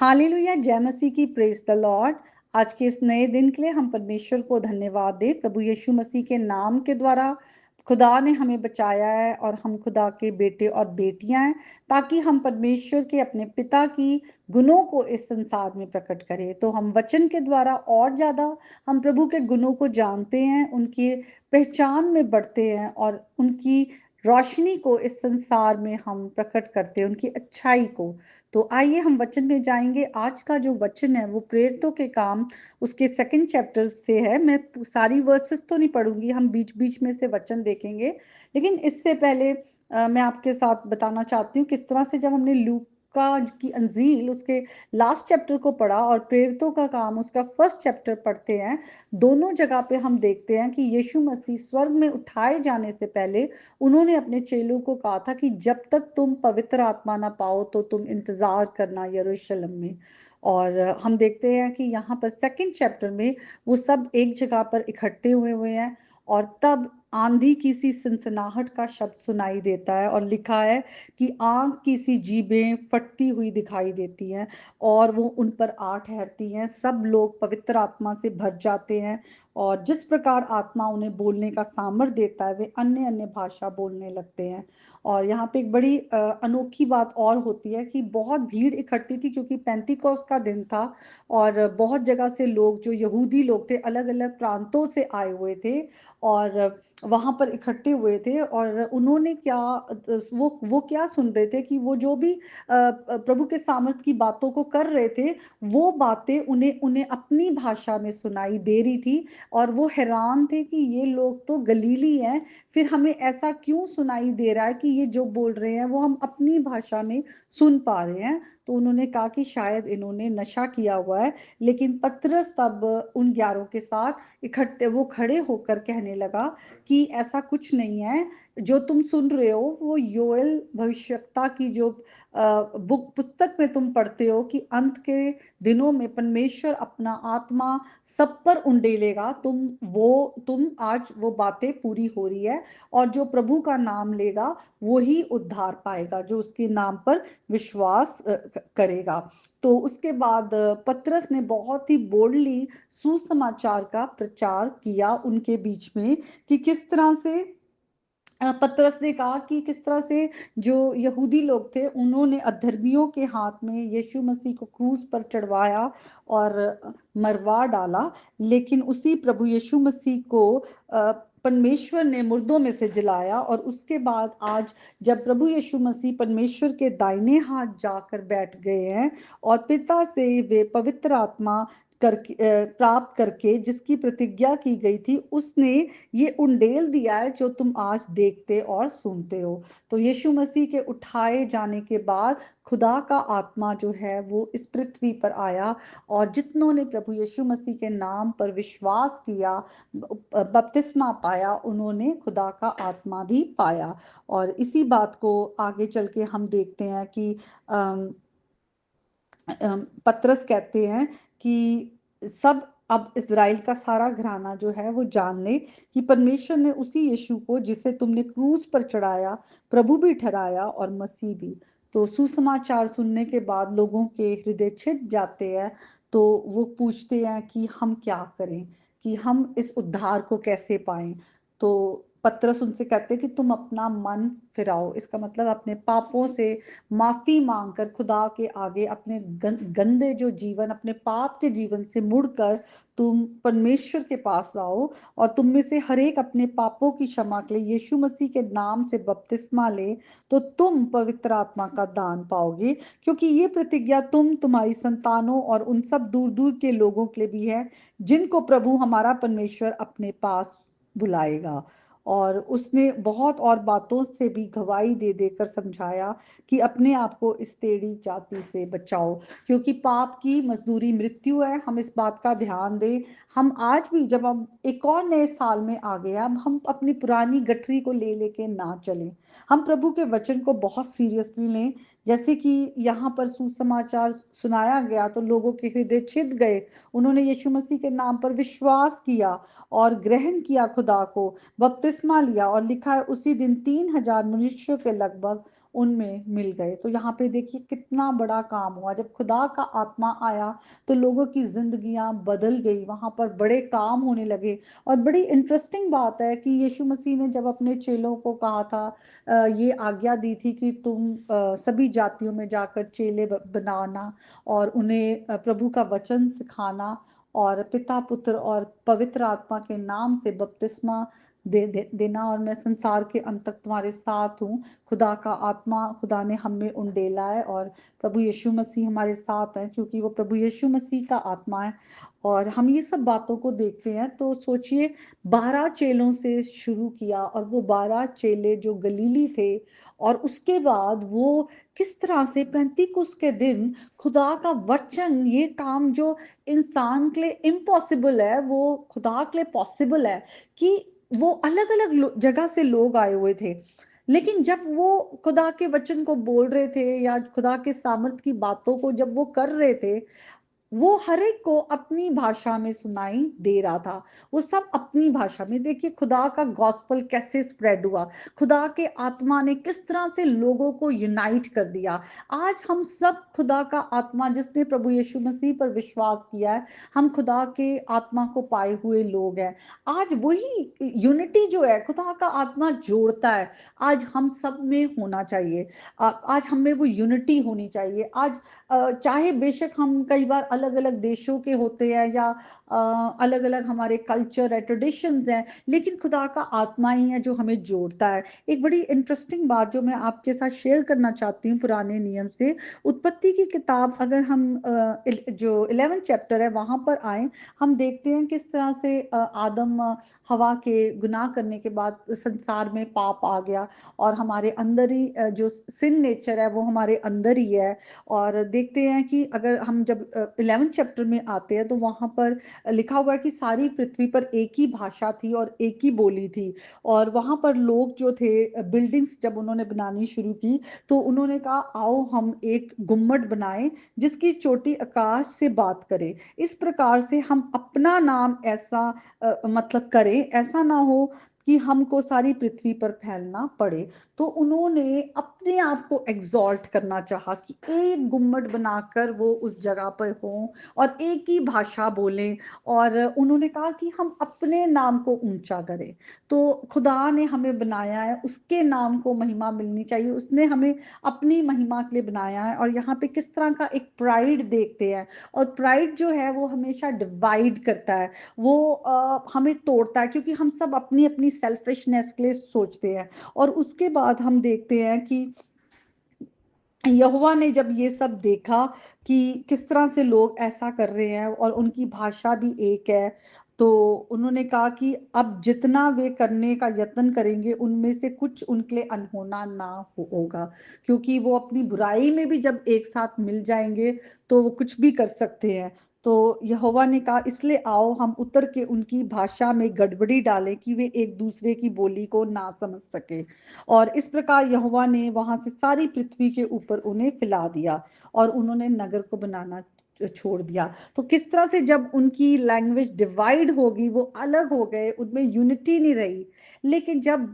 Hallelujah, जय मसीह की, praise the Lord. आज के इस नए दिन के लिए हम परमेश्वर को धन्यवाद दें। प्रभु यीशु मसीह के नाम के द्वारा खुदा ने हमें बचाया है और हम खुदा के बेटे और बेटियां हैं, ताकि हम परमेश्वर के अपने पिता की गुणों को इस संसार में प्रकट करें। तो हम वचन के द्वारा और ज्यादा हम प्रभु के गुणों को जानते हैं, उनकी पहचान में बढ़ते हैं और उनकी रोशनी को इस संसार में हम प्रकट करते हैं, उनकी अच्छाई को। तो आइए हम वचन में जाएंगे। आज का जो वचन है वो प्रेरितों के काम उसके 2nd चैप्टर से है। मैं सारी वर्सेस तो नहीं पढ़ूंगी, हम बीच बीच में से वचन देखेंगे। लेकिन इससे पहले मैं आपके साथ बताना चाहती हूँ किस तरह से जब हमने लूका की अंजील उसके लास्ट चैप्टर को पढ़ा और प्रेरितों का काम उसका 1st चैप्टर पढ़ते हैं, दोनों जगह पे हम देखते हैं कि यीशु मसीह स्वर्ग में उठाए जाने से पहले उन्होंने अपने चेलों को कहा था कि जब तक तुम पवित्र आत्मा ना पाओ तो तुम इंतजार करना यरूशलेम में। और हम देखते हैं कि यहाँ पर 2nd चैप्टर में वो सब एक जगह पर इकट्ठे हुए हुए हैं और तब आंधी की सी सनसनाहट का शब्द सुनाई देता है और लिखा है कि आग की सी जीभें फटती हुई दिखाई देती हैं और वो उन पर आ ठहरती हैं। सब लोग पवित्र आत्मा से भर जाते हैं और जिस प्रकार आत्मा उन्हें बोलने का सामर्थ्य देता है वे अन्य अन्य भाषा बोलने लगते हैं। और यहाँ पे एक बड़ी अनोखी बात और होती है कि बहुत भीड़ इकट्ठी थी, क्योंकि पेंटिकॉस्ट का दिन था और बहुत जगह से लोग, जो यहूदी लोग थे, अलग अलग प्रांतों से आए हुए थे और वहां पर इकट्ठे हुए थे। और उन्होंने क्या, वो क्या सुन रहे थे कि वो जो भी प्रभु के सामर्थ की बातों को कर रहे थे, वो बातें उन्हें उन्हें अपनी भाषा में सुनाई दे रही थी। और वो हैरान थे कि ये लोग तो गलीली हैं, फिर हमें ऐसा क्यों सुनाई दे रहा है कि ये जो बोल रहे हैं वो हम अपनी भाषा में सुन पा रहे हैं। तो उन्होंने कहा कि शायद इन्होंने नशा किया हुआ है। लेकिन पतरस तब उन 11 के साथ इकट्ठे वो खड़े होकर कहने लगा कि ऐसा कुछ नहीं है, जो तुम सुन रहे हो वो योएल भविष्यवक्ता की जो बुक पुस्तक में तुम पढ़ते हो कि अंत के दिनों में परमेश्वर अपना आत्मा सब पर उंडेलेगा, तुम आज वो बातें पूरी हो रही है। और जो प्रभु का नाम लेगा वो ही उद्धार पाएगा, जो उसके नाम पर विश्वास करेगा। तो उसके बाद पतरस ने बहुत ही बोल्डली सुसमाचार का प्रचार किया उनके बीच में कि किस तरह से पतरस ने कहा कि किस तरह से जो यहूदी लोग थे उन्होंने अधर्मियों के हाथ में यीशु मसीह को क्रूस पर चढ़वाया और मरवा डाला, लेकिन उसी प्रभु यीशु मसीह को परमेश्वर ने मुर्दों में से जिलाया। और उसके बाद आज जब प्रभु यीशु मसीह परमेश्वर के दाहिने हाथ जाकर बैठ गए हैं और पिता से वे पवित्र आत्मा करके प्राप्त करके जिसकी प्रतिज्ञा की गई थी, उसने ये उंडेल दिया है जो तुम आज देखते और सुनते हो। तो यीशु मसीह के उठाए जाने के बाद खुदा का आत्मा जो है वो इस पृथ्वी पर आया और जितनों ने प्रभु यीशु मसीह के नाम पर विश्वास किया, बपतिस्मा पाया, उन्होंने खुदा का आत्मा भी पाया। और इसी बात को आगे चल के हम देखते हैं कि पतरस कहते हैं कि सब अब इज़राइल का सारा घराना जो है वो जान ले कि परमेश्वर ने उसी यीशु को जिसे तुमने क्रूस पर चढ़ाया प्रभु भी ठहराया और मसीह भी। तो सुसमाचार सुनने के बाद लोगों के हृदय छिद जाते हैं। तो वो पूछते हैं कि हम क्या करें, कि हम इस उद्धार को कैसे पाएं। तो पतरस उनसे कहते हैं कि तुम अपना मन फिराओ, इसका मतलब अपने पापों से माफी मांगकर खुदा के आगे अपने गंदे जो जीवन, अपने पाप के जीवन से मुड़कर तुम परमेश्वर के पास आओ और तुम में से हर एक अपने पापों की क्षमा के लिए यीशु मसीह के नाम से बपतिस्मा ले, तो तुम पवित्र आत्मा का दान पाओगे। क्योंकि ये प्रतिज्ञा तुम्हारी संतानों और उन सब दूर दूर के लोगों के लिए भी है जिनको प्रभु हमारा परमेश्वर अपने पास बुलाएगा। और उसने बहुत और बातों से भी गवाही दे देकर समझाया कि अपने आप को इस टेढ़ी जाति से बचाओ, क्योंकि पाप की मजदूरी मृत्यु है। हम इस बात का ध्यान दें। हम आज भी जब हम एक और नए साल में आ गए, अब हम अपनी पुरानी गठरी को ले लेके ना चलें, हम प्रभु के वचन को बहुत सीरियसली लें। जैसे कि यहाँ पर सुसमाचार सुनाया गया तो लोगों के हृदय छिद गए, उन्होंने यीशु मसीह के नाम पर विश्वास किया और ग्रहण किया खुदा को, बपतिस्मा लिया। और लिखा है उसी दिन 3000 मनुष्यों के लगभग उनमें मिल गए। तो यहाँ पे देखिए कितना बड़ा काम हुआ, जब खुदा का आत्मा आया तो लोगों की जिंदगियां बदल गई, वहां पर बड़े काम होने लगे। और बड़ी इंटरेस्टिंग बात है कि यीशु मसीह ने जब अपने चेलों को कहा था, ये आज्ञा दी थी कि तुम सभी जातियों में जाकर चेले बनाना और उन्हें प्रभु का वचन सिखाना और पिता पुत्र और पवित्र आत्मा के नाम से बपतिस्मा देना, और मैं संसार के अंत तक तुम्हारे साथ हूँ। खुदा का आत्मा खुदा ने हमें उंडेला है और प्रभु यीशु मसीह हमारे साथ है, क्योंकि वो प्रभु यीशु मसीह का आत्मा है। और हम ये सब बातों को देखते हैं तो सोचिए, 12 चेलों से शुरू किया और वो 12 चेले जो गलीली थे, और उसके बाद वो किस तरह से पैंतीकुस के दिन खुदा का वचन, ये काम जो इंसान के लिए इम्पॉसिबल है वो खुदा के लिए पॉसिबल है। कि वो अलग अलग जगह से लोग आए हुए थे, लेकिन जब वो खुदा के वचन को बोल रहे थे या खुदा के सामर्थ की बातों को जब वो कर रहे थे, वो हर एक को अपनी भाषा में सुनाई दे रहा था। वो सब अपनी भाषा में। देखिए खुदा का गॉस्पल कैसे स्प्रेड हुआ, खुदा के आत्मा ने किस तरह से लोगों को यूनाइट कर दिया। आज हम सब खुदा का आत्मा, जिसने प्रभु यीशु मसीह पर विश्वास किया है, हम खुदा के आत्मा को पाए हुए लोग हैं। आज वही यूनिटी जो है, खुदा का आत्मा जोड़ता है, आज हम सब में होना चाहिए। आज हम में वो यूनिटी होनी चाहिए। आज चाहे बेशक हम कई बार अलग अलग देशों के होते हैं या अलग अलग हमारे कल्चर है, ट्रेडिशंस हैं, लेकिन खुदा का आत्मा ही है जो हमें जोड़ता है। एक बड़ी इंटरेस्टिंग बात जो मैं आपके साथ शेयर करना चाहती हूँ पुराने नियम से, उत्पत्ति की किताब अगर हम जो 11 चैप्टर है वहां पर आए, हम देखते हैं किस तरह से आदम हवा के गुनाह करने के बाद संसार में पाप आ गया, और हमारे अंदर ही जो सिन नेचर है वो हमारे अंदर ही है। और देखते हैं कि अगर हम जब 11 चैप्टर में आते हैं तो वहां पर लिखा हुआ है कि सारी पृथ्वी पर एक ही भाषा थी और एक ही बोली थी। और वहां पर लोग जो थे, बिल्डिंग्स जब उन्होंने बनानी शुरू की तो उन्होंने कहा आओ हम एक गुम्मट बनाएं जिसकी चोटी आकाश से बात करे। इस प्रकार से हम अपना नाम ऐसा मतलब करें, ऐसा ना हो कि हमको सारी पृथ्वी पर फैलना पड़े। तो उन्होंने अपने आप को एग्जॉल्ट करना चाहा कि एक गुम्मट बनाकर वो उस जगह पर हों और एक ही भाषा बोलें। और उन्होंने कहा कि हम अपने नाम को ऊंचा करें। तो खुदा ने हमें बनाया है, उसके नाम को महिमा मिलनी चाहिए, उसने हमें अपनी महिमा के लिए बनाया है। और यहाँ पे किस तरह का एक प्राइड देखते हैं, और प्राइड जो है वो हमेशा डिवाइड करता है, वो हमें तोड़ता है, क्योंकि हम सब अपनी अपनी सेल्फिशनेस के लिए सोचते हैं। और उसके बाद हम देखते हैं कि यहोवा ने जब ये सब देखा कि किस तरह से लोग ऐसा कर रहे हैं और उनकी भाषा भी एक है, तो उन्होंने कहा कि अब जितना वे करने का यत्न करेंगे उनमें से कुछ उनके लिए अनहोना ना होगा, क्योंकि वो अपनी बुराई में भी जब एक साथ मिल जाएंगे तो वो कुछ भी कर सकते हैं। तो यहोवा ने कहा इसलिए आओ हम उतर के उनकी भाषा में गड़बड़ी डालें कि वे एक दूसरे की बोली को ना समझ सके। और इस प्रकार यहोवा ने वहां से सारी पृथ्वी के ऊपर उन्हें फैला दिया और उन्होंने नगर को बनाना छोड़ दिया। तो किस तरह से जब उनकी लैंग्वेज डिवाइड होगी, वो अलग हो गए, उनमें यूनिटी नहीं रही। लेकिन जब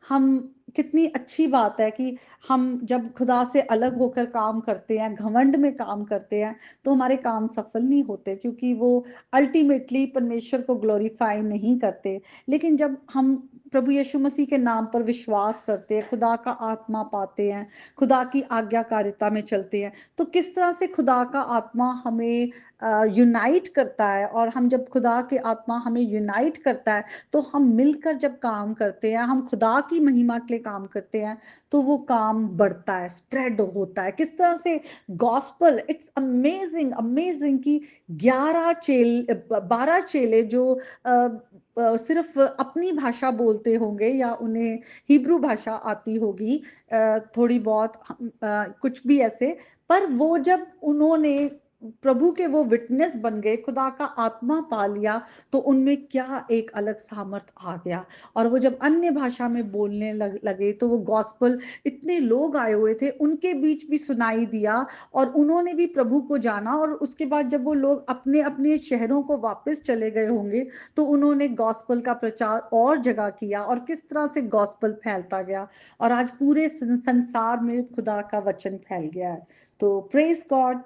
हम, कितनी अच्छी बात है कि हम जब खुदा से अलग होकर काम करते हैं, घमंड में काम करते हैं, तो हमारे काम सफल नहीं होते, क्योंकि वो अल्टीमेटली परमेश्वर को ग्लोरीफाई नहीं करते। लेकिन जब हम प्रभु यीशु मसीह के नाम पर विश्वास करते हैं, खुदा का आत्मा पाते हैं, खुदा की आज्ञाकारिता में चलते हैं, तो किस तरह से खुदा का आत्मा हमें यूनाइट करता है। और हम जब खुदा के आत्मा हमें यूनाइट करता है तो हम मिलकर जब काम करते हैं, हम खुदा की महिमा के लिए काम करते हैं, तो वो काम बढ़ता है, स्प्रेड होता है। किस तरह से गॉस्पल, इट्स अमेजिंग अमेजिंग कि 12 चेले जो सिर्फ अपनी भाषा बोलते होंगे या उन्हें हिब्रू भाषा आती होगी थोड़ी बहुत, कुछ भी ऐसे, पर वो जब उन्होंने प्रभु के वो विटनेस बन गए, खुदा का आत्मा पा लिया, तो उनमें क्या एक अलग सामर्थ आ गया। और वो जब अन्य भाषा में बोलने लगे, तो वो गॉस्पल, इतने लोग आए हुए थे, उनके बीच भी सुनाई दिया, और उन्होंने भी प्रभु को जाना। और उसके बाद जब वो लोग अपने अपने शहरों को वापस चले गए होंगे, तो उन्होंने गॉस्पल का प्रचार और जगह किया, और किस तरह से गॉस्पल फैलता गया, और आज पूरे संसार में खुदा का वचन फैल गया है। तो प्रेज गॉड।